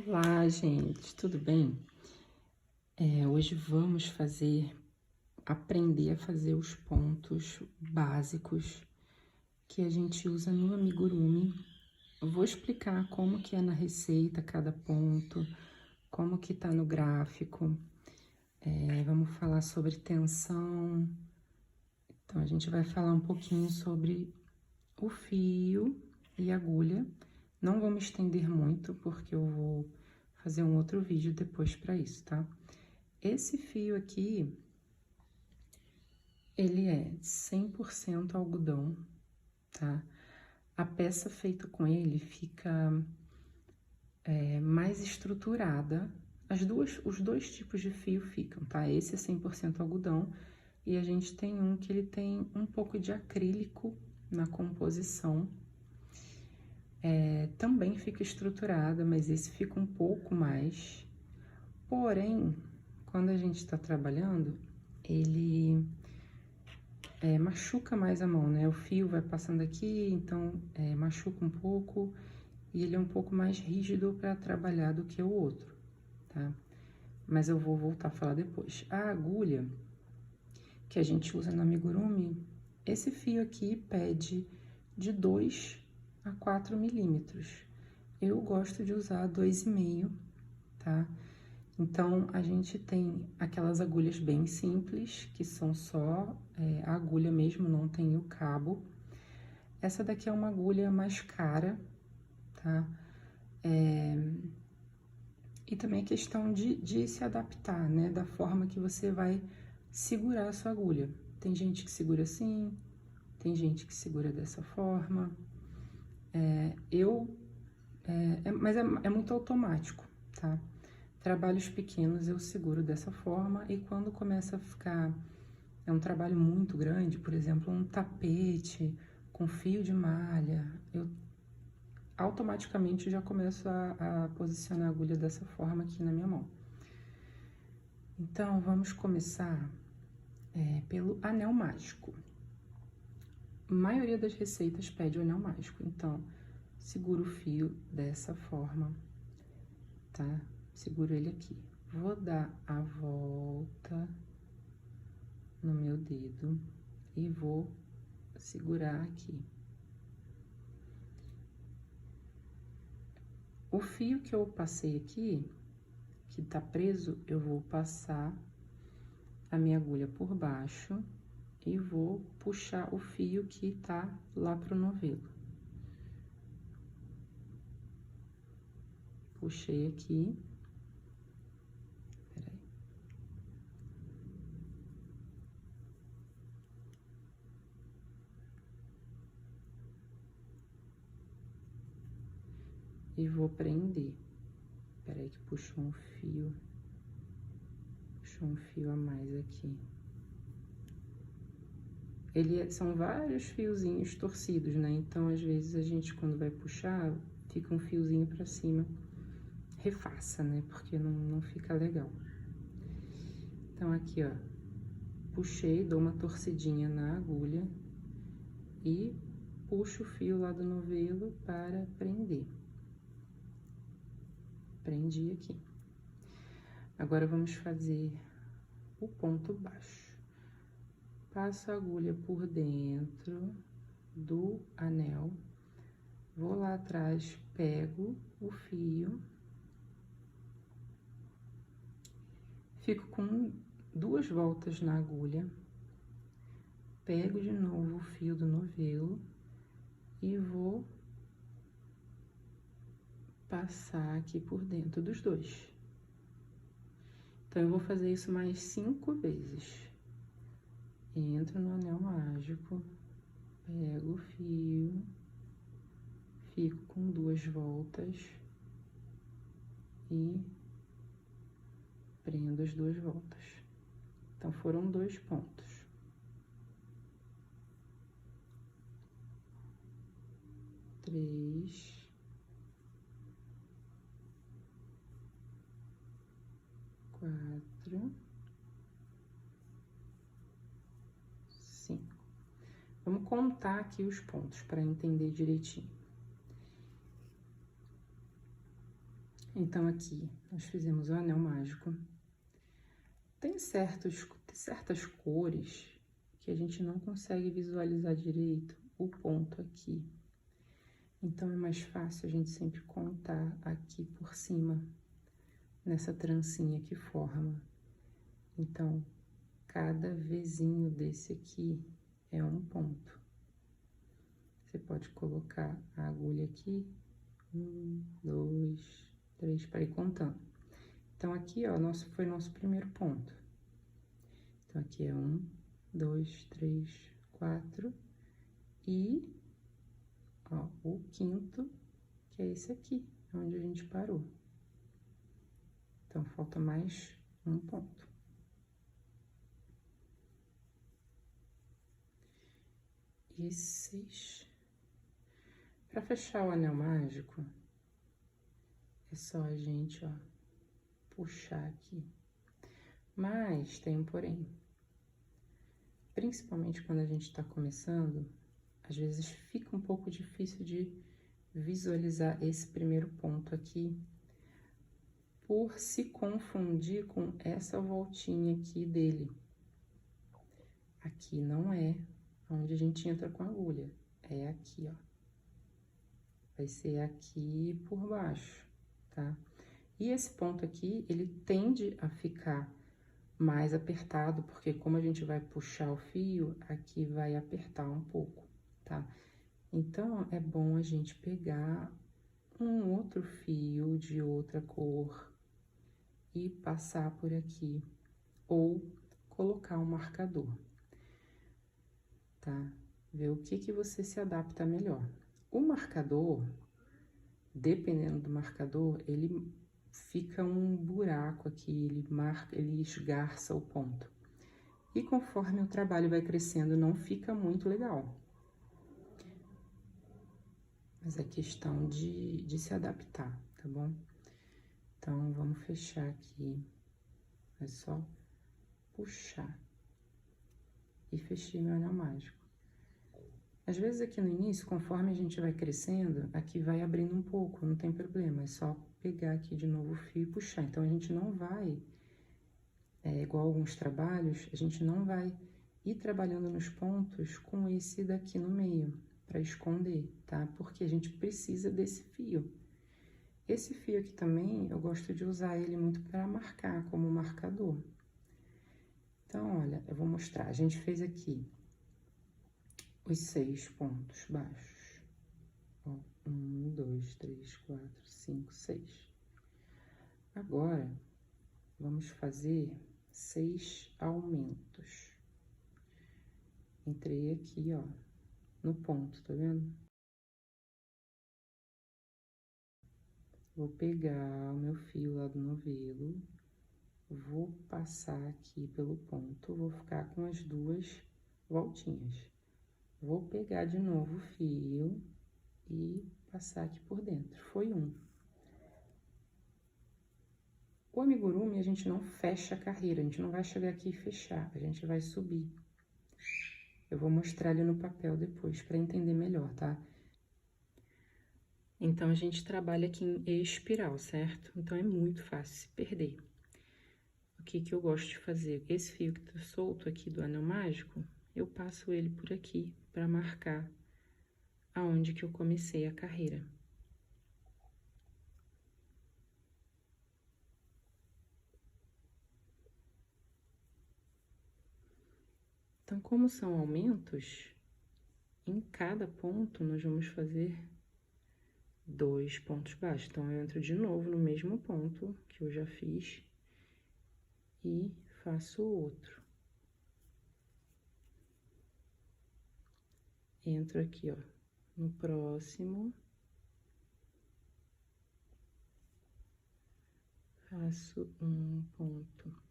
Olá, gente, tudo bem? Hoje vamos aprender a fazer os pontos básicos que a gente usa no amigurumi. Eu vou explicar como que é na receita cada ponto, como que tá no gráfico. Vamos falar sobre tensão. Então, a gente vai falar um pouquinho sobre o fio e agulha. Não vou me estender muito, porque eu vou fazer um outro vídeo depois para isso, tá? Esse fio aqui, ele é 100% algodão, tá? A peça feita com ele fica mais estruturada. Os dois tipos de fio ficam, tá? Esse é 100% algodão e a gente tem um que ele tem um pouco de acrílico na composição. Também fica estruturada, mas esse fica um pouco mais. Porém, quando a gente tá trabalhando, ele machuca mais a mão, né? O fio vai passando aqui, então machuca um pouco e ele é um pouco mais rígido para trabalhar do que o outro, tá? Mas eu vou voltar a falar depois. A agulha que a gente usa no amigurumi, esse fio aqui pede de 2 a 4 milímetros. Eu gosto de usar 2,5, tá? Então, a gente tem aquelas agulhas bem simples, que são só a agulha mesmo, não tem o cabo. Essa daqui é uma agulha mais cara, tá? E também a questão de se adaptar, né? Da forma que você vai segurar a sua agulha. Tem gente que segura assim, tem gente que segura dessa forma. Mas é muito automático, tá? Trabalhos pequenos eu seguro dessa forma e quando começa a ficar um trabalho muito grande, por exemplo, um tapete com fio de malha, eu automaticamente já começo a posicionar a agulha dessa forma aqui na minha mão. Então, vamos começar pelo anel mágico. A maioria das receitas pede o anel mágico, então, seguro o fio dessa forma, tá? Seguro ele aqui. Vou dar a volta no meu dedo e vou segurar aqui. O fio que eu passei aqui, que tá preso, eu vou passar a minha agulha por baixo e vou puxar o fio que tá lá pro novelo. Puxei aqui. Peraí. E vou prender. Peraí que puxou um fio. Puxou um fio a mais aqui. São vários fiozinhos torcidos, né? Então, às vezes, a gente, quando vai puxar, fica um fiozinho pra cima. Refaça, né? Porque não fica legal. Então, aqui, ó. Puxei, dou uma torcidinha na agulha e puxo o fio lá do novelo para prender. Prendi aqui. Agora, vamos fazer o ponto baixo. Passo a agulha por dentro do anel, vou lá atrás, pego o fio, fico com 2 voltas na agulha, pego de novo o fio do novelo e vou passar aqui por dentro dos dois. Então, eu vou fazer isso mais 5 vezes. Entro no anel mágico, pego o fio, fico com 2 voltas e prendo as 2 voltas. Então, foram 2 pontos. Três. 4. 5. Vamos contar aqui os pontos para entender direitinho. Então, aqui, nós fizemos o anel mágico. Tem certas cores que a gente não consegue visualizar direito o ponto aqui. Então, é mais fácil a gente sempre contar aqui por cima, nessa trancinha que forma. Então, cada vizinho desse aqui é um ponto. Você pode colocar a agulha aqui, 1, 2, 3, para ir contando. Então, aqui, ó, foi nosso primeiro ponto. Então, aqui é 1, 2, 3, 4 e, ó, o quinto, que é esse aqui, onde a gente parou. Então, falta mais um ponto. E 6. Para fechar o anel mágico, é só a gente, ó, puxar aqui. Mas tem um porém. Principalmente quando a gente tá começando, às vezes fica um pouco difícil de visualizar esse primeiro ponto aqui, por se confundir com essa voltinha aqui dele. Aqui não é onde a gente entra com a agulha, é aqui, ó. Vai ser aqui por baixo, tá? E esse ponto aqui, ele tende a ficar mais apertado, porque como a gente vai puxar o fio, aqui vai apertar um pouco, tá? Então, é bom a gente pegar um outro fio de outra cor e passar por aqui, ou colocar um marcador, tá? Ver o que você se adapta melhor. O marcador, dependendo do marcador, ele fica um buraco aqui, ele esgarça o ponto. E conforme o trabalho vai crescendo, não fica muito legal. Mas é questão de se adaptar, tá bom? Então, vamos fechar aqui. É só puxar. E fechei meu anel mágico. Às vezes aqui no início, conforme a gente vai crescendo, aqui vai abrindo um pouco, não tem problema. É só pegar aqui de novo o fio e puxar. Então, a gente não vai, igual alguns trabalhos, a gente não vai ir trabalhando nos pontos com esse daqui no meio, para esconder, tá? Porque a gente precisa desse fio. Esse fio aqui também, eu gosto de usar ele muito para marcar, como marcador. Então, olha, eu vou mostrar. A gente fez aqui os 6 pontos baixos. Ó, 1, 2, 3, 4, 5, 6. Agora, vamos fazer 6 aumentos. Entrei aqui, ó, no ponto, tá vendo? Vou pegar o meu fio lá do novelo, vou passar aqui pelo ponto, vou ficar com as 2 voltinhas. Vou pegar de novo o fio e passar aqui por dentro. Foi 1. O amigurumi, a gente não fecha a carreira, a gente não vai chegar aqui e fechar, a gente vai subir. Eu vou mostrar ali no papel depois, para entender melhor, tá? Então, a gente trabalha aqui em espiral, certo? Então, é muito fácil se perder. O que eu gosto de fazer? Esse fio que tá solto aqui do anel mágico, eu passo ele por aqui, para marcar aonde que eu comecei a carreira. Então, como são aumentos, em cada ponto nós vamos fazer 2 pontos baixos. Então, eu entro de novo no mesmo ponto que eu já fiz e faço o outro. Entro aqui, ó, no próximo. Faço um ponto.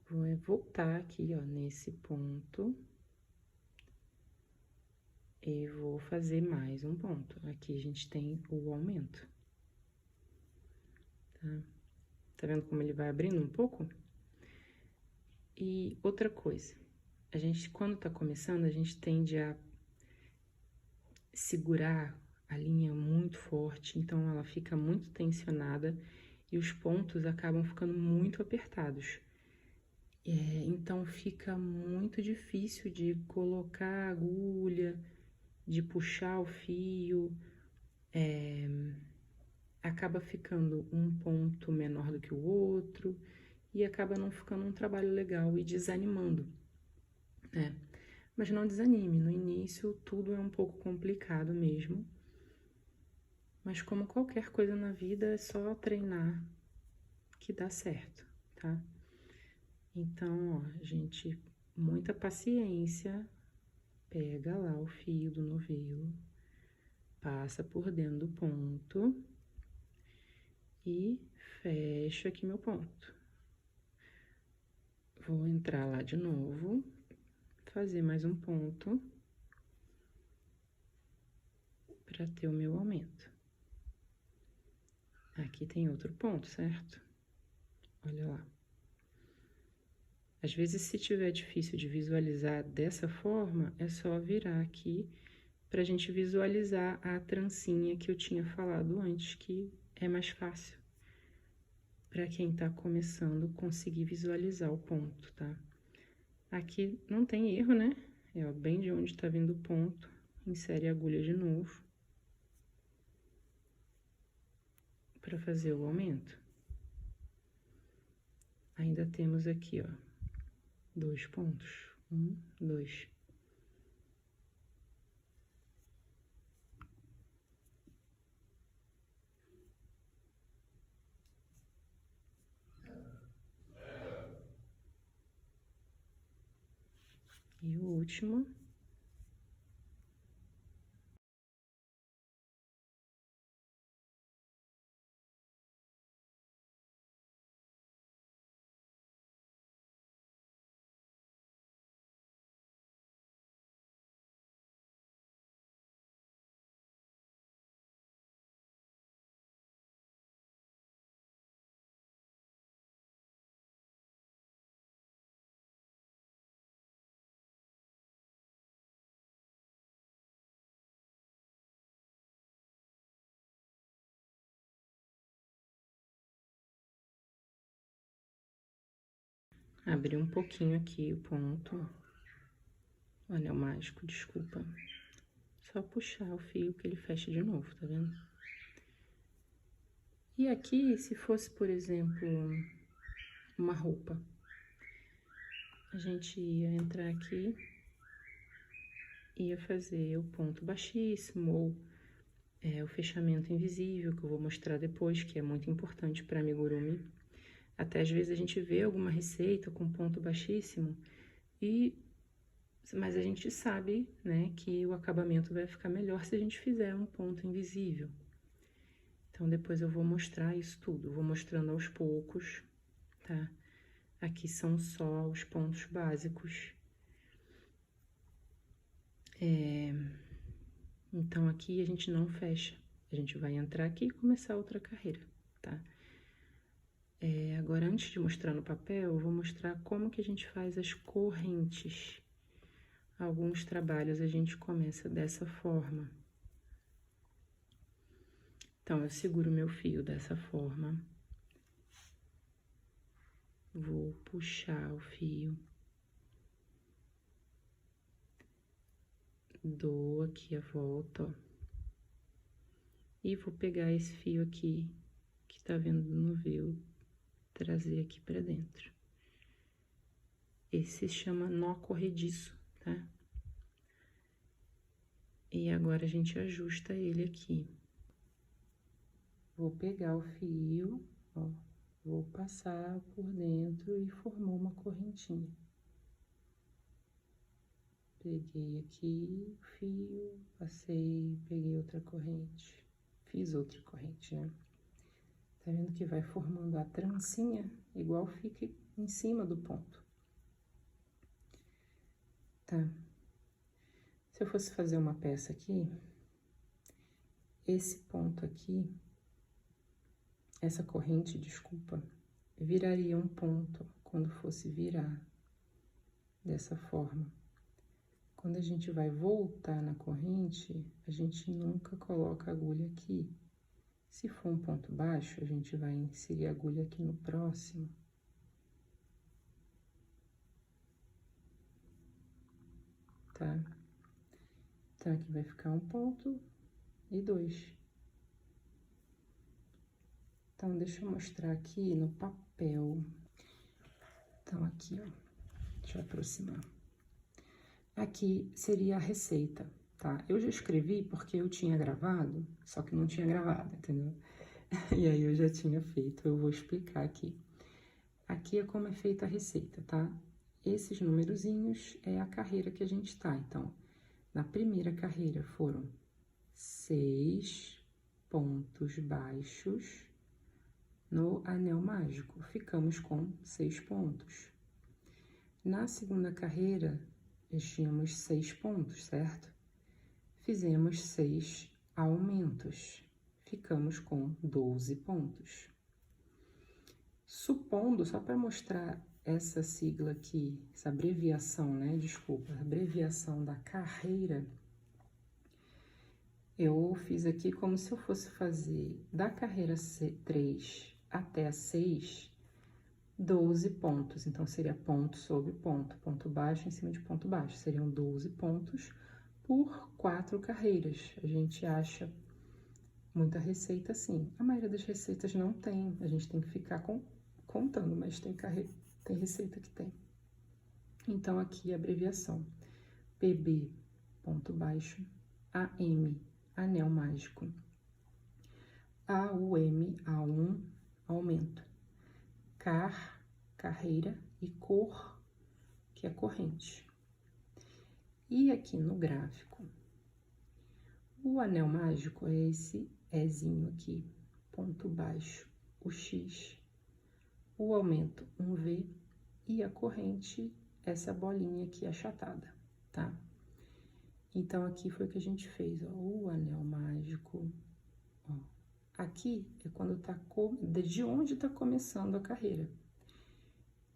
Vou voltar aqui, ó, nesse ponto. E vou fazer mais um ponto. Aqui a gente tem o aumento. Tá? Tá vendo como ele vai abrindo um pouco? E outra coisa, a gente, quando tá começando, a gente tende a segurar a linha é muito forte, então ela fica muito tensionada e os pontos acabam ficando muito apertados. Então fica muito difícil de colocar a agulha, de puxar o fio, acaba ficando um ponto menor do que o outro e acaba não ficando um trabalho legal e desanimando, né? Mas não desanime, no início tudo é um pouco complicado mesmo, mas como qualquer coisa na vida é só treinar que dá certo, tá? Então, ó, gente, muita paciência, pega lá o fio do novelo, passa por dentro do ponto e fecho aqui meu ponto. Vou entrar lá de novo, fazer mais um ponto para ter o meu aumento. Aqui tem outro ponto, certo? Olha lá. Às vezes, se tiver difícil de visualizar dessa forma, é só virar aqui pra gente visualizar a trancinha que eu tinha falado antes, que é mais fácil para quem tá começando conseguir visualizar o ponto, tá? Aqui não tem erro, né? É ó, bem de onde tá vindo o ponto, insere a agulha de novo para fazer o aumento. Ainda temos aqui, ó, 2 pontos, 1, 2. E o último. Abri um pouquinho aqui o ponto. Olha, o mágico, desculpa. Só puxar o fio que ele fecha de novo, tá vendo? E aqui, se fosse, por exemplo, uma roupa, a gente ia entrar aqui, ia fazer o ponto baixíssimo ou o fechamento invisível, que eu vou mostrar depois, que é muito importante para amigurumi. Até às vezes a gente vê alguma receita com ponto baixíssimo, mas a gente sabe, né, que o acabamento vai ficar melhor se a gente fizer um ponto invisível. Então, depois eu vou mostrar isso tudo, vou mostrando aos poucos, tá? Aqui são só os pontos básicos. Então, aqui a gente não fecha, a gente vai entrar aqui e começar outra carreira, tá? Agora, antes de mostrar no papel, eu vou mostrar como que a gente faz as correntes. Alguns trabalhos a gente começa dessa forma. Então, eu seguro meu fio dessa forma. Vou puxar o fio. Dou aqui a volta, ó. E vou pegar esse fio aqui, que tá vendo no novelo, trazer aqui pra dentro. Esse se chama nó corrediço, tá? E agora a gente ajusta ele aqui. Vou pegar o fio, ó, vou passar por dentro e formou uma correntinha. Peguei aqui o fio, passei, peguei outra corrente, fiz outra corrente, né? Tá vendo que vai formando a trancinha, igual fica em cima do ponto. Tá? Se eu fosse fazer uma peça aqui, esse ponto aqui, essa corrente, desculpa, viraria um ponto quando fosse virar dessa forma. quando a gente vai voltar na corrente, a gente nunca coloca a agulha aqui. Se for um ponto baixo, a gente vai inserir a agulha aqui no próximo. Tá? Então, aqui vai ficar um ponto e 2. Então, deixa eu mostrar aqui no papel. Então, aqui, ó, deixa eu aproximar. Aqui seria a receita, tá? Eu já escrevi porque eu tinha gravado, só que não tinha gravado, entendeu? E aí eu já tinha feito, eu vou explicar aqui. Aqui é como é feita a receita, tá? Esses numerozinhos é a carreira que a gente tá. Então, na primeira carreira foram 6 pontos baixos no anel mágico. Ficamos com 6 pontos. Na segunda carreira, nós tínhamos 6 pontos, certo? Fizemos 6 aumentos. Ficamos com 12 pontos. Supondo, só para mostrar essa sigla aqui, essa abreviação, né? Desculpa, abreviação da carreira, eu fiz aqui como se eu fosse fazer da carreira 3 até a 6, 12 pontos. Então, seria ponto sobre ponto, ponto baixo em cima de ponto baixo. Seriam 12 pontos por 4 carreiras. A gente acha muita receita assim. A maioria das receitas não tem, a gente tem que ficar contando, mas tem receita que tem. Então, aqui a abreviação. PB, ponto baixo, AM, anel mágico. AUM, A1, aumento. CAR, carreira, e COR, que é corrente. E aqui no gráfico, o anel mágico é esse Ezinho aqui, ponto baixo, o X, o aumento, um V, e a corrente, essa bolinha aqui achatada, tá? Então, aqui foi o que a gente fez, ó, o anel mágico, ó. Aqui é quando tá, de onde tá começando a carreira.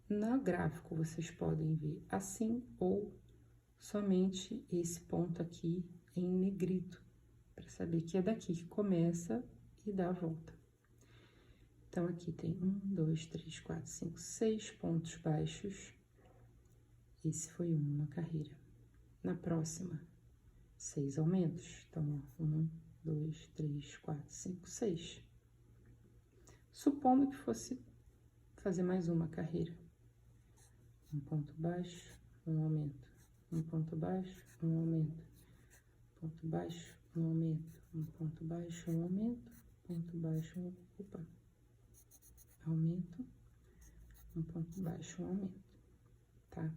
No gráfico, vocês podem ver assim ou somente esse ponto aqui em negrito, para saber que é daqui que começa e dá a volta. Então, aqui tem 1, 2, 3, 4, 5, 6 pontos baixos. Esse foi uma carreira. Na próxima, 6 aumentos. Então, ó, 1, 2, 3, 4, 5, 6. Supondo que fosse fazer mais uma carreira. Um ponto baixo, um aumento. Um ponto baixo, um aumento. Ponto baixo, um aumento. Um ponto baixo, um aumento. Ponto baixo, aumento. Um ponto baixo, um aumento, tá?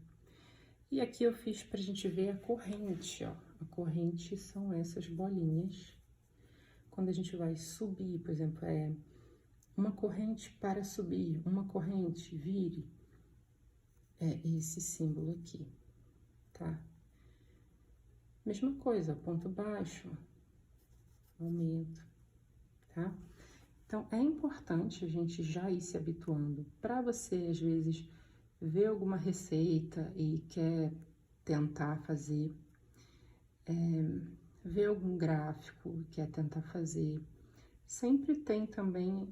E aqui eu fiz pra gente ver a corrente, ó. A corrente são essas bolinhas. Quando a gente vai subir, por exemplo, uma corrente para subir, uma corrente, vire, é esse símbolo aqui, tá? Mesma coisa, ponto baixo, aumento, tá? Então, é importante a gente já ir se habituando. Para você, às vezes, ver alguma receita e quer tentar fazer, ver algum gráfico e quer tentar fazer, sempre tem também,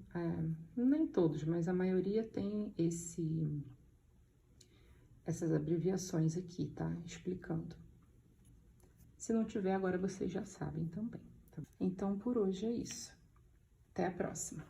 nem todos, mas a maioria tem essas abreviações aqui, tá? Explicando. Se não tiver, agora vocês já sabem também. Tá? Então, por hoje é isso. Até a próxima!